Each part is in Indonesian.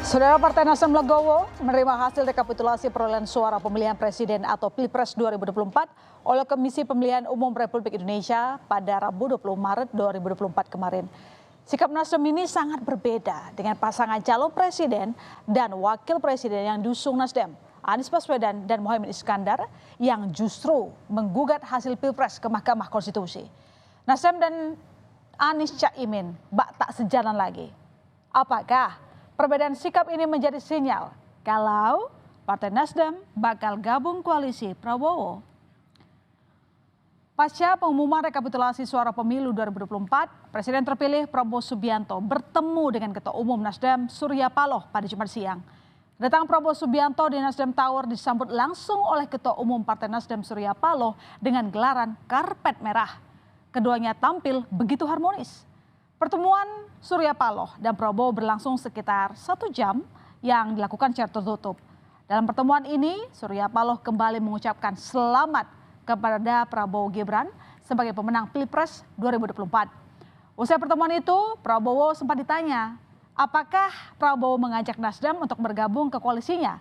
Saudara Partai Nasdem Legowo menerima hasil rekapitulasi perolehan suara pemilihan presiden atau Pilpres 2024 oleh Komisi Pemilihan Umum Republik Indonesia pada Rabu 20 Maret 2024 kemarin. Sikap Nasdem ini sangat berbeda dengan pasangan calon presiden dan wakil presiden yang diusung Nasdem, Anies Baswedan dan Muhaimin Iskandar, yang justru menggugat hasil Pilpres ke Mahkamah Konstitusi. Nasdem dan Anies Caimin bak tak sejalan lagi. Apakah perbedaan sikap ini menjadi sinyal kalau Partai Nasdem bakal gabung koalisi Prabowo? Pasca pengumuman rekapitulasi suara pemilu 2024, Presiden terpilih Prabowo Subianto bertemu dengan Ketua Umum Nasdem Surya Paloh pada Jumat siang. Kedatangan Prabowo Subianto di Nasdem Tower disambut langsung oleh Ketua Umum Partai Nasdem Surya Paloh dengan gelaran karpet merah. Keduanya tampil begitu harmonis. Pertemuan Surya Paloh dan Prabowo berlangsung sekitar 1 jam yang dilakukan secara tertutup. Dalam pertemuan ini, Surya Paloh kembali mengucapkan selamat kepada Prabowo Gibran sebagai pemenang Pilpres 2024. Usai pertemuan itu, Prabowo sempat ditanya, apakah Prabowo mengajak Nasdem untuk bergabung ke koalisinya?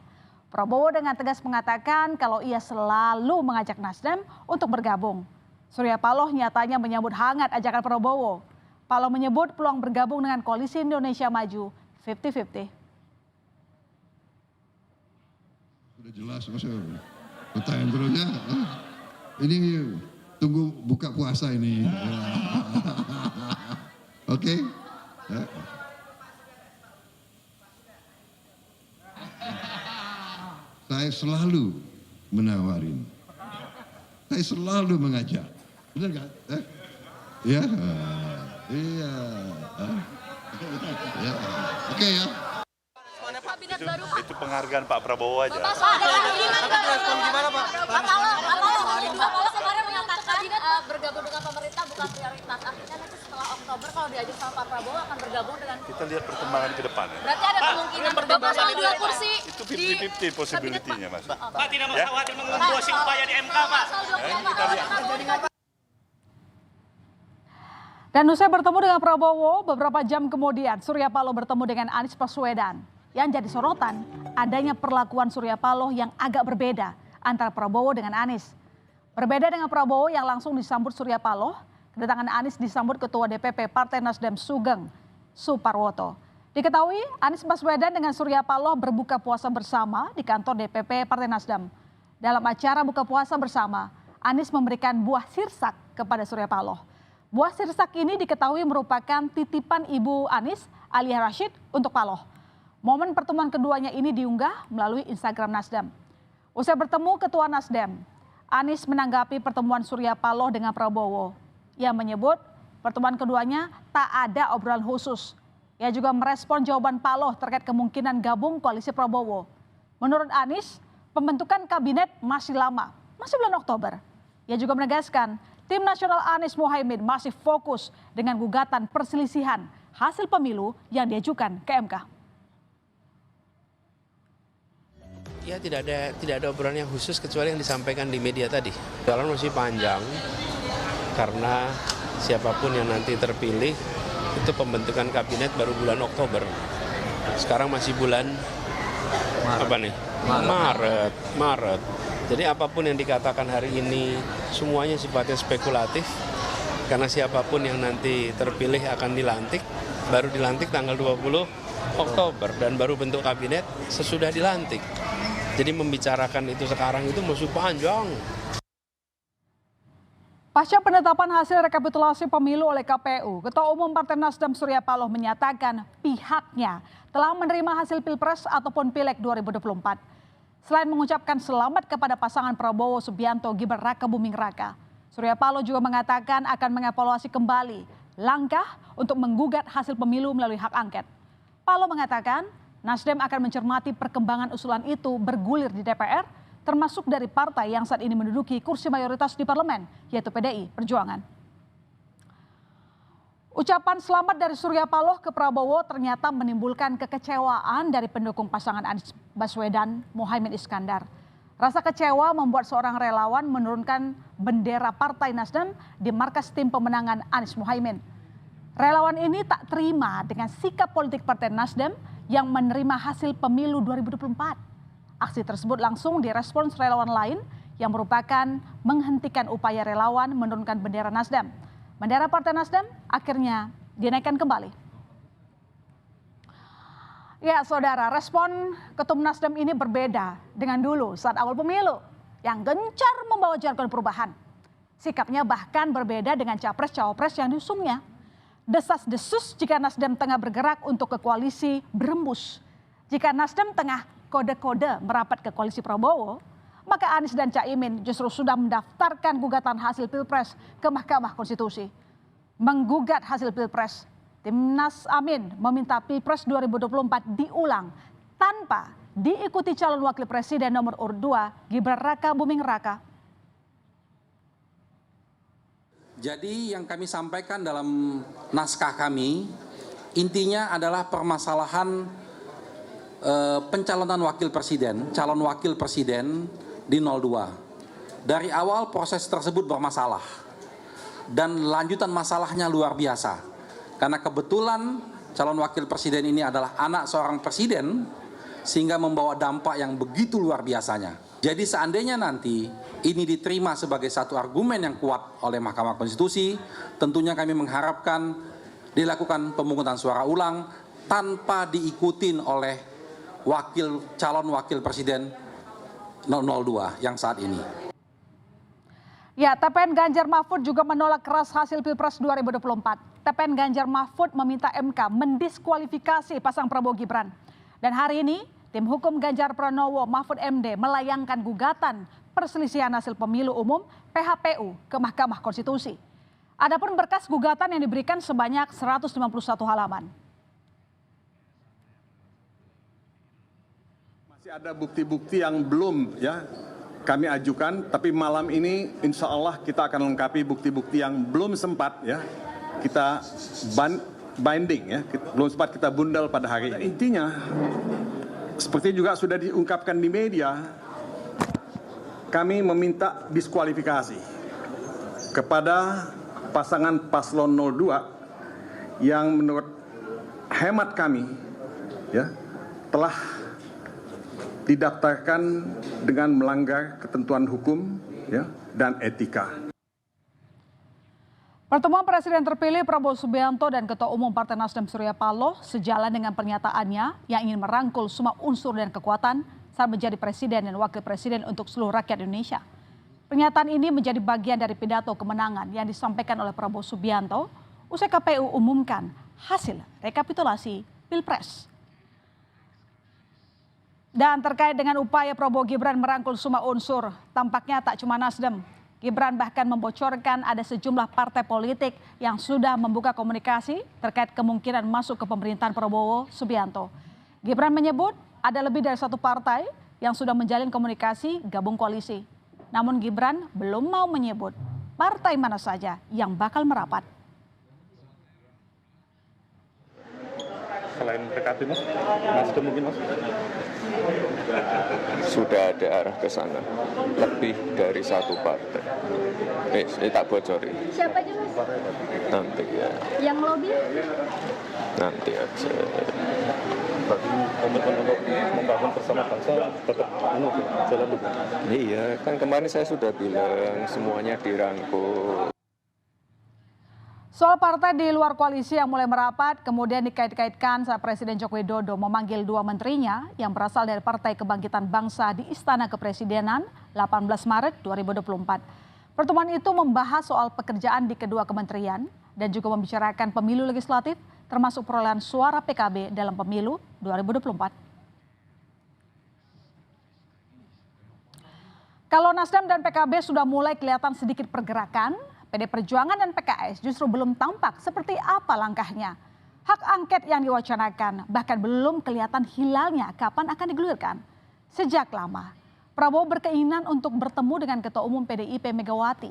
Prabowo dengan tegas mengatakan kalau ia selalu mengajak Nasdem untuk bergabung. Surya Paloh nyatanya menyambut hangat ajakan Prabowo. Paloh menyebut peluang bergabung dengan Koalisi Indonesia Maju 50-50. Sudah jelas, maksudnya pertanyaan terusnya. Ini tunggu buka puasa ini. Oke? Saya selalu menawarin. Saya selalu mengajak. Benar nggak? Ya. Iya. Ya. Oke ya. Itu penghargaan Pak Prabowo aja. Pak Paloh kemarin menyatakan bergabung dengan pemerintah bukan prioritas. Artinya nanti setelah Oktober kalau diajak sama Pak Prabowo akan bergabung dengan. Kita lihat perkembangan ke depan ya. Berarti ada kemungkinan bergabung soal 2 kursi. Itu 50-50 possibility-nya Mas. Pak tidak mau khawatir mengembosi upaya di MK Pak. Kita lihat. Dan usai bertemu dengan Prabowo, beberapa jam kemudian Surya Paloh bertemu dengan Anies Baswedan. Yang jadi sorotan, adanya perlakuan Surya Paloh yang agak berbeda antara Prabowo dengan Anies. Berbeda dengan Prabowo yang langsung disambut Surya Paloh, kedatangan Anies disambut Ketua DPP Partai Nasdem Sugeng Suparwoto. Diketahui Anies Baswedan dengan Surya Paloh berbuka puasa bersama di kantor DPP Partai Nasdem. Dalam acara buka puasa bersama, Anies memberikan buah sirsak kepada Surya Paloh. Buah sirsak ini diketahui merupakan titipan Ibu Anies, Alia Rashid, untuk Paloh. Momen pertemuan keduanya ini diunggah melalui Instagram Nasdem. Usai bertemu Ketua Nasdem, Anies menanggapi pertemuan Surya Paloh dengan Prabowo. Ia menyebut pertemuan keduanya tak ada obrolan khusus. Ia juga merespon jawaban Paloh terkait kemungkinan gabung koalisi Prabowo. Menurut Anies, pembentukan kabinet masih lama, masih bulan Oktober. Ia juga menegaskan tim nasional Anies Muhaimin masih fokus dengan gugatan perselisihan hasil pemilu yang diajukan ke MK. Ya tidak ada obrolan yang khusus kecuali yang disampaikan di media tadi. Jalan masih panjang karena siapapun yang nanti terpilih itu pembentukan kabinet baru bulan Oktober. Sekarang masih bulan Maret. Jadi apapun yang dikatakan hari ini semuanya sifatnya spekulatif karena siapapun yang nanti terpilih akan dilantik, baru dilantik tanggal 20 Oktober dan baru bentuk kabinet sesudah dilantik. Jadi membicarakan itu sekarang itu masih panjang. Pasca penetapan hasil rekapitulasi pemilu oleh KPU, Ketua Umum Partai Nasdem Surya Paloh menyatakan pihaknya telah menerima hasil Pilpres ataupun Pileg 2024. Selain mengucapkan selamat kepada pasangan Prabowo Subianto Gibran Raka Buming Raka, Surya Paloh juga mengatakan akan mengevaluasi kembali langkah untuk menggugat hasil pemilu melalui hak angket. Paloh mengatakan Nasdem akan mencermati perkembangan usulan itu bergulir di DPR, termasuk dari partai yang saat ini menduduki kursi mayoritas di parlemen, yaitu PDI Perjuangan. Ucapan selamat dari Surya Paloh ke Prabowo ternyata menimbulkan kekecewaan dari pendukung pasangan Anies Baswedan Muhaimin Iskandar. Rasa kecewa membuat seorang relawan menurunkan bendera Partai Nasdem di markas tim pemenangan Anies Muhaimin. Relawan ini tak terima dengan sikap politik Partai Nasdem yang menerima hasil pemilu 2024. Aksi tersebut langsung direspons relawan lain yang merupakan menghentikan upaya relawan menurunkan bendera Nasdem. Bendera Partai Nasdem akhirnya dinaikkan kembali. Ya saudara, respon Ketum Nasdem ini berbeda dengan dulu saat awal pemilu yang gencar membawa jargon perubahan. Sikapnya bahkan berbeda dengan capres-cawapres yang diusungnya. Desas-desus jika Nasdem tengah bergerak untuk ke koalisi berembus. Jika Nasdem tengah kode-kode merapat ke koalisi Prabowo, maka Anies dan Caimin justru sudah mendaftarkan gugatan hasil Pilpres ke Mahkamah Konstitusi. Menggugat hasil Pilpres, Timnas Amin meminta Pilpres 2024 diulang tanpa diikuti calon wakil presiden nomor urut 2 Gibran Raka Buming Raka. Jadi yang kami sampaikan dalam naskah kami intinya adalah permasalahan pencalonan calon wakil presiden di 02. Dari awal proses tersebut bermasalah dan lanjutan masalahnya luar biasa. Karena kebetulan calon wakil presiden ini adalah anak seorang presiden sehingga membawa dampak yang begitu luar biasanya. Jadi seandainya nanti ini diterima sebagai satu argumen yang kuat oleh Mahkamah Konstitusi, tentunya kami mengharapkan dilakukan pemungutan suara ulang tanpa diikutin oleh calon wakil presiden 002 yang saat ini. Ya, TPN Ganjar Mahfud juga menolak keras hasil Pilpres 2024. TPN Ganjar Mahfud meminta MK mendiskualifikasi pasang Prabowo Gibran. Dan hari ini, tim hukum Ganjar Pranowo Mahfud MD melayangkan gugatan perselisihan hasil pemilu umum PHPU ke Mahkamah Konstitusi. Adapun berkas gugatan yang diberikan sebanyak 151 halaman. Masih ada bukti-bukti yang belum kami ajukan, tapi malam ini insya Allah kita akan lengkapi bukti-bukti yang belum sempat kita binding belum sempat kita bundel pada hari ini. Intinya seperti juga sudah diungkapkan di media, kami meminta diskualifikasi kepada pasangan paslon 02 yang menurut hemat kami telah didaftarkan dengan melanggar ketentuan hukum dan etika. Pertemuan Presiden terpilih Prabowo Subianto dan Ketua Umum Partai Nasdem Surya Paloh sejalan dengan pernyataannya yang ingin merangkul semua unsur dan kekuatan saat menjadi presiden dan wakil presiden untuk seluruh rakyat Indonesia. Pernyataan ini menjadi bagian dari pidato kemenangan yang disampaikan oleh Prabowo Subianto usai KPU umumkan hasil rekapitulasi Pilpres. Dan terkait dengan upaya Prabowo Gibran merangkul semua unsur, tampaknya tak cuma Nasdem. Gibran bahkan membocorkan ada sejumlah partai politik yang sudah membuka komunikasi terkait kemungkinan masuk ke pemerintahan Prabowo Subianto. Gibran menyebut ada lebih dari satu partai yang sudah menjalin komunikasi gabung koalisi. Namun Gibran belum mau menyebut partai mana saja yang bakal merapat. Selain PKB mas, Nasdem mungkin mas? Sudah ada arah ke sana, lebih dari satu partai. Tak bocorin. Siapa aja mas? Nanti ya. Yang lobby? Nanti aja. Berarti komitmen untuk membangun bersama bangsa tetap jalan dulu. Iya, kan kemarin saya sudah bilang semuanya dirangkul. Soal partai di luar koalisi yang mulai merapat kemudian dikait-kaitkan saat Presiden Joko Widodo memanggil dua menterinya yang berasal dari Partai Kebangkitan Bangsa di Istana Kepresidenan 18 Maret 2024. Pertemuan itu membahas soal pekerjaan di kedua kementerian dan juga membicarakan pemilu legislatif termasuk perolehan suara PKB dalam pemilu 2024. Kalau Nasdem dan PKB sudah mulai kelihatan sedikit pergerakan, PD Perjuangan dan PKS justru belum tampak seperti apa langkahnya. Hak angket yang diwacanakan bahkan belum kelihatan hilalnya kapan akan digulirkan. Sejak lama, Prabowo berkeinginan untuk bertemu dengan Ketua Umum PDIP Megawati.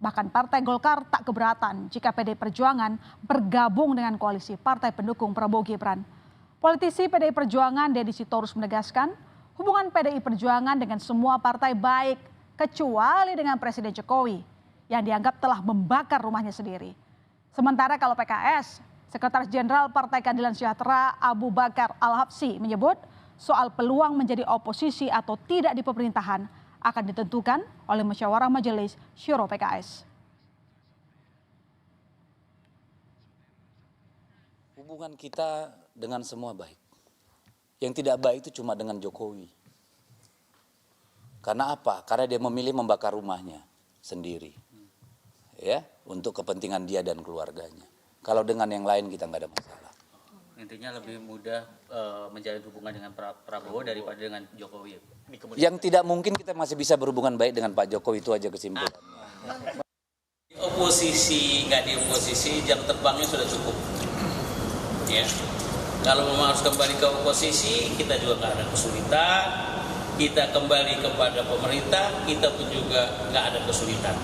Bahkan Partai Golkar tak keberatan jika PD Perjuangan bergabung dengan koalisi partai pendukung Prabowo Gibran. Politisi PDI Perjuangan Deddy Sitorus menegaskan hubungan PDI Perjuangan dengan semua partai baik kecuali dengan Presiden Jokowi yang dianggap telah membakar rumahnya sendiri. Sementara kalau PKS Sekretaris Jenderal Partai Keadilan Sejahtera Abu Bakar Al-Habsyi menyebut soal peluang menjadi oposisi atau tidak di pemerintahan akan ditentukan oleh musyawarah majelis syuro PKS. Hubungan kita dengan semua baik. Yang tidak baik itu cuma dengan Jokowi. Karena apa? Karena dia memilih membakar rumahnya sendiri. Ya, untuk kepentingan dia dan keluarganya. Kalau dengan yang lain kita nggak ada masalah. Intinya lebih mudah menjalin hubungan dengan Prabowo daripada dengan Jokowi. Yang tidak mungkin kita masih bisa berhubungan baik dengan Pak Jokowi, itu aja kesimpulannya. Oposisi, nggak di oposisi, jam terbangnya sudah cukup. Ya, kalau memang harus kembali ke oposisi, kita juga nggak ada kesulitan. Kita kembali kepada pemerintah, kita pun juga nggak ada kesulitan.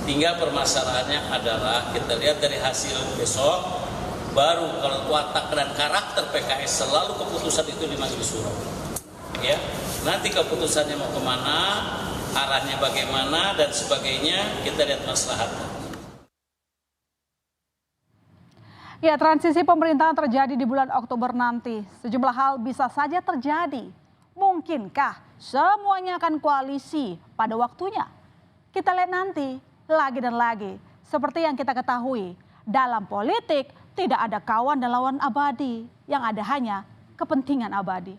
Tinggal permasalahannya adalah kita lihat dari hasil besok, baru kalau watak dan karakter PKS selalu keputusan itu di majelis syuro. Ya, nanti keputusannya mau kemana, arahnya bagaimana dan sebagainya, kita lihat maslahatnya. Ya, transisi pemerintahan terjadi di bulan Oktober nanti. Sejumlah hal bisa saja terjadi. Mungkinkah semuanya akan koalisi pada waktunya? Kita lihat nanti, lagi dan lagi. Seperti yang kita ketahui, dalam politik tidak ada kawan dan lawan abadi. Yang ada hanya kepentingan abadi.